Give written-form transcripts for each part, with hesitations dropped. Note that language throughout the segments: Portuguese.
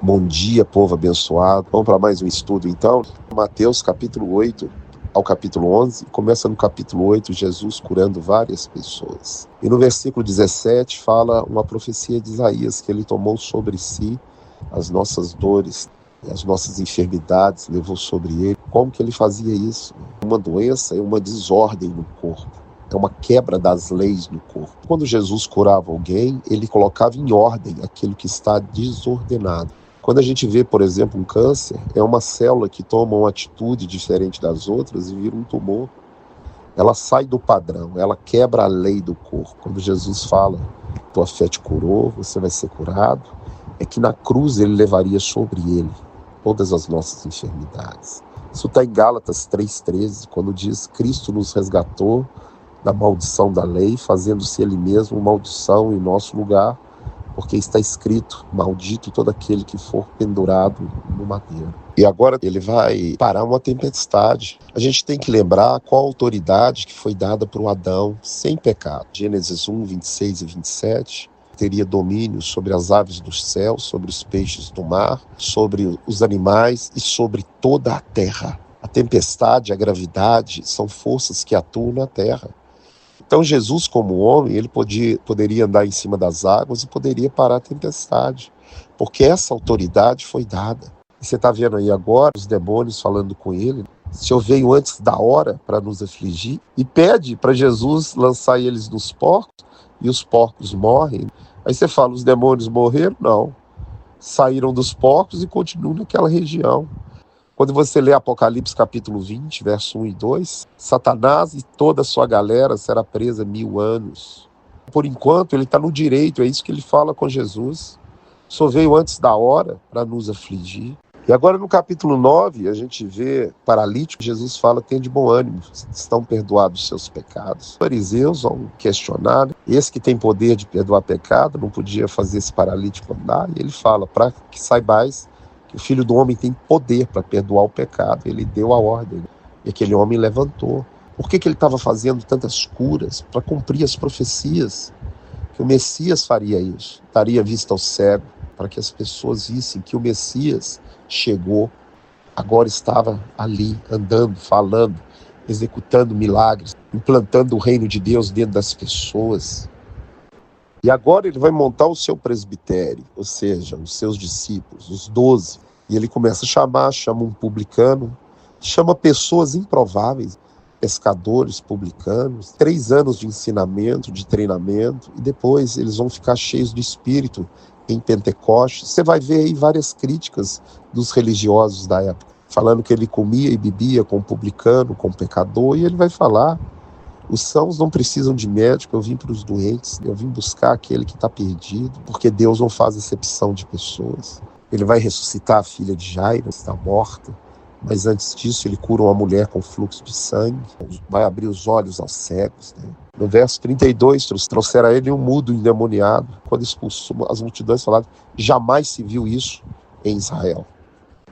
Bom dia, povo abençoado. Vamos para mais um estudo, então. Mateus, capítulo 8 ao capítulo 11. Começa no capítulo 8, Jesus curando várias pessoas. E no versículo 17 fala uma profecia de Isaías, que ele tomou sobre si as nossas dores, as nossas enfermidades, levou sobre ele. Como que ele fazia isso? Uma doença é uma desordem no corpo. É uma quebra das leis no corpo. Quando Jesus curava alguém, ele colocava em ordem aquilo que está desordenado. Quando a gente vê, por exemplo, um câncer, é uma célula que toma uma atitude diferente das outras e vira um tumor. Ela sai do padrão, ela quebra a lei do corpo. Quando Jesus fala, tua fé te curou, você vai ser curado, é que na cruz ele levaria sobre ele todas as nossas enfermidades. Isso está em Gálatas 3,13, quando diz, Cristo nos resgatou da maldição da lei, fazendo-se ele mesmo maldição em nosso lugar, porque está escrito, maldito todo aquele que for pendurado no madeiro. E agora ele vai parar uma tempestade. A gente tem que lembrar qual a autoridade que foi dada para o Adão sem pecado. Gênesis 1, 26 e 27, teria domínio sobre as aves dos céus, sobre os peixes do mar, sobre os animais e sobre toda a terra. A tempestade, a gravidade são forças que atuam na terra. Então Jesus, como homem, ele poderia andar em cima das águas e poderia parar a tempestade, porque essa autoridade foi dada. E você está vendo aí agora os demônios falando com ele, o Senhor veio antes da hora para nos afligir, e pede para Jesus lançar eles nos porcos, e os porcos morrem. Aí você fala, os demônios morreram? Não. Saíram dos porcos e continuam naquela região. Quando você lê Apocalipse capítulo 20, verso 1 e 2, Satanás e toda a sua galera será presa 1000 anos. Por enquanto, ele está no direito, é isso que ele fala com Jesus. Só veio antes da hora para nos afligir. E agora no capítulo 9, a gente vê paralítico, Jesus fala, tem de bom ânimo, estão perdoados os seus pecados. Os fariseus vão questionar, esse que tem poder de perdoar pecado, não podia fazer esse paralítico andar, e ele fala, para que saibais, o Filho do Homem tem poder para perdoar o pecado. Ele deu a ordem. E aquele homem levantou. Por que ele estava fazendo tantas curas? Para cumprir as profecias. Que o Messias faria isso. Daria vista ao cego. Para que as pessoas vissem que o Messias chegou. Agora estava ali, andando, falando, executando milagres. Implantando o reino de Deus dentro das pessoas. E agora ele vai montar o seu presbitério, ou seja, os seus discípulos, os 12. E ele começa a chama um publicano, chama pessoas improváveis, pescadores publicanos, 3 anos de ensinamento, de treinamento, e depois eles vão ficar cheios do Espírito em Pentecostes. Você vai ver aí várias críticas dos religiosos da época, falando que ele comia e bebia com publicano, com pecador, e ele vai falar, os sãos não precisam de médico, eu vim para os doentes, eu vim buscar aquele que está perdido, porque Deus não faz acepção de pessoas. Ele vai ressuscitar a filha de Jairo, que está morta, mas antes disso ele cura uma mulher com fluxo de sangue, vai abrir os olhos aos cegos. No verso 32, trouxeram a ele um mudo endemoniado, quando expulsou as multidões, falaram, jamais se viu isso em Israel.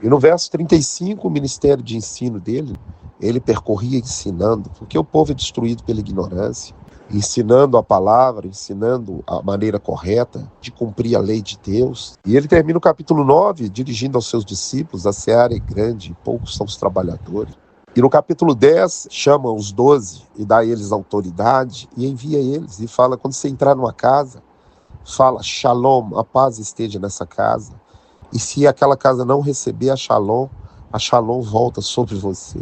E no verso 35, o ministério de ensino dele, ele percorria ensinando, porque o povo é destruído pela ignorância, ensinando a palavra, ensinando a maneira correta de cumprir a lei de Deus. E ele termina o capítulo 9, dirigindo aos seus discípulos, a seara é grande, poucos são os trabalhadores. E no capítulo 10, chama os 12 e dá a eles autoridade e envia eles. E fala, quando você entrar numa casa, fala, Shalom, a paz esteja nessa casa. E se aquela casa não receber a Shalom volta sobre você.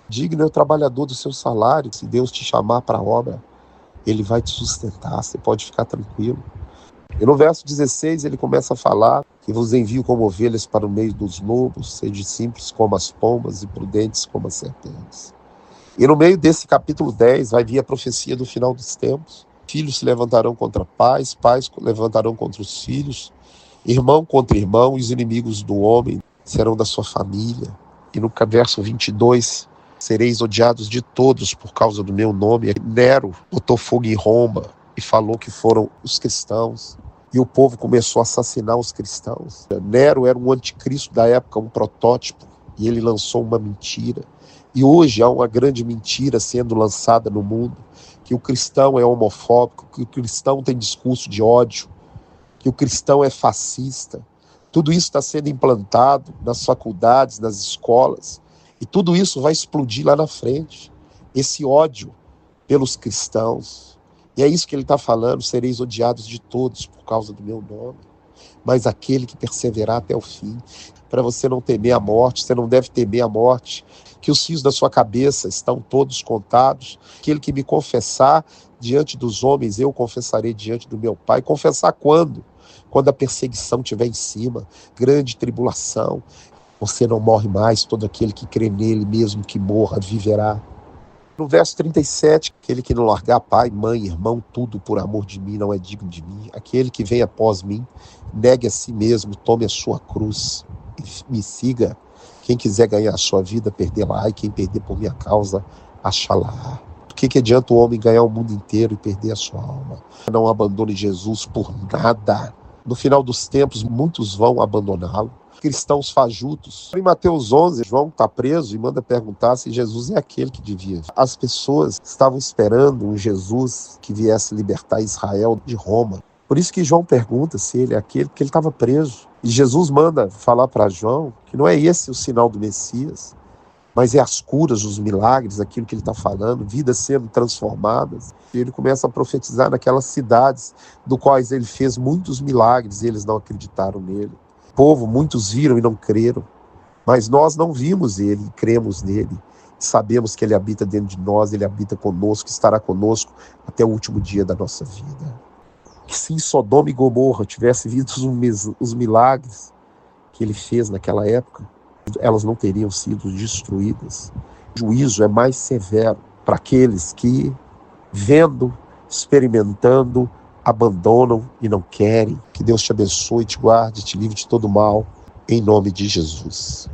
Digno é o trabalhador do seu salário. Se Deus te chamar para a obra, ele vai te sustentar, você pode ficar tranquilo. E no verso 16 ele começa a falar que vos envio como ovelhas para o meio dos lobos, sede simples como as pombas e prudentes como as serpentes. E no meio desse capítulo 10 vai vir a profecia do final dos tempos. Filhos se levantarão contra pais, pais levantarão contra os filhos, irmão contra irmão, e os inimigos do homem serão da sua família. E no verso 22, sereis odiados de todos por causa do meu nome. Nero botou fogo em Roma e falou que foram os cristãos. E o povo começou a assassinar os cristãos. Nero era um anticristo da época, um protótipo, e ele lançou uma mentira. E hoje há uma grande mentira sendo lançada no mundo, que o cristão é homofóbico, que o cristão tem discurso de ódio, que o cristão é fascista. Tudo isso está sendo implantado nas faculdades, nas escolas, e tudo isso vai explodir lá na frente. Esse ódio pelos cristãos. E é isso que ele está falando: sereis odiados de todos por causa do meu nome. Mas aquele que perseverar até o fim, para você não temer a morte, você não deve temer a morte, que os fios da sua cabeça estão todos contados. Aquele que me confessar diante dos homens, eu confessarei diante do meu Pai. Confessar quando? Quando a perseguição estiver em cima, grande tribulação. Você não morre mais, todo aquele que crê nele, mesmo que morra, viverá. No verso 37, aquele que não largar pai, mãe, irmão, tudo por amor de mim, não é digno de mim. Aquele que vem após mim, negue a si mesmo, tome a sua cruz e me siga. Quem quiser ganhar a sua vida, perdê-la, e quem perder por minha causa, achá-la. Do que adianta o homem ganhar o mundo inteiro e perder a sua alma? Não abandone Jesus por nada. No final dos tempos, muitos vão abandoná-lo. Cristãos fajutos. Em Mateus 11, João está preso e manda perguntar se Jesus é aquele que devia vir. As pessoas estavam esperando um Jesus que viesse libertar Israel de Roma. Por isso que João pergunta se ele é aquele, porque ele estava preso. E Jesus manda falar para João que não é esse o sinal do Messias, mas é as curas, os milagres, aquilo que ele está falando, vidas sendo transformadas. E ele começa a profetizar naquelas cidades do quais ele fez muitos milagres e eles não acreditaram nele. Povo, muitos viram e não creram, mas nós não vimos ele e cremos nele. Sabemos que ele habita dentro de nós, ele habita conosco, estará conosco até o último dia da nossa vida. Que se em Sodoma e Gomorra tivesse visto os milagres que ele fez naquela época, elas não teriam sido destruídas. O juízo é mais severo para aqueles que, vendo, experimentando, abandonam e não querem. Que Deus te abençoe, te guarde, te livre de todo mal, em nome de Jesus.